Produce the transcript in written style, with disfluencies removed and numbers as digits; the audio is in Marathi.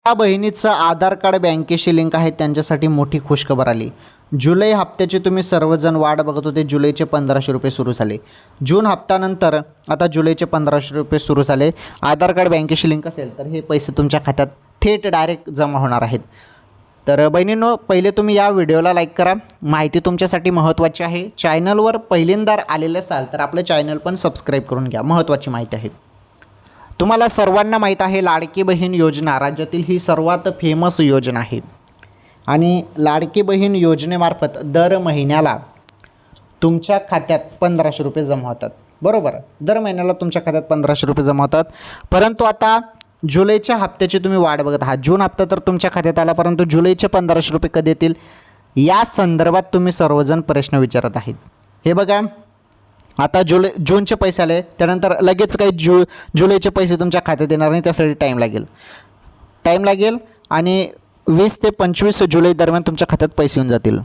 त्या बहिणीचं आधार कार्ड बँकेशी लिंक आहे त्यांच्यासाठी मोठी खुशखबर आली. जुलै हप्त्याची तुम्ही सर्वजण वाट बघत होते. जुलैचे 1500 रुपये सुरू झाले. जून हप्त्यानंतर आता जुलैचे 1500 रुपये सुरू झाले. आधार कार्ड बँकेशी लिंक असेल तर हे पैसे तुमच्या खात्यात थेट डायरेक्ट जमा होणार आहेत. तर बहिणींनो, पहिले तुम्ही या व्हिडिओला लाईक करा. माहिती तुमच्यासाठी महत्त्वाची आहे. चॅनलवर पहिल्यांदा आलेले असाल तर आपलं चॅनल पण सबस्क्राईब करून घ्या. महत्त्वाची माहिती आहे. तुम्हाला सर्वांना माहीत आहे, लाडकी बहीण योजना राज्यातील ही सर्वात फेमस योजना आहे. आणि लाडकी बहीण योजनेमार्फत दर महिन्याला तुमच्या खात्यात 1500 रुपये जमा होतात. बरोबर, दर महिन्याला तुमच्या खात्यात 1500 रुपये जमा होतात. परंतु आता जुलैच्या हप्त्याची तुम्ही वाट बघत आहात. जून हप्ता तर तुमच्या खात्यात आला, परंतु जुलैचे 1500 रुपये कधी येतील या संदर्भात तुम्ही सर्वजण प्रश्न विचारत आहेत. हे बघा, आता जूनचे पैसे आले, त्यानंतर लगेच काही जुलैचे पैसे तुमच्या खात्यात येणार नाही. त्यासाठी टाईम लागेल आणि 20 ते 25 जुलै दरम्यान तुमच्या खात्यात पैसे येऊन जातील.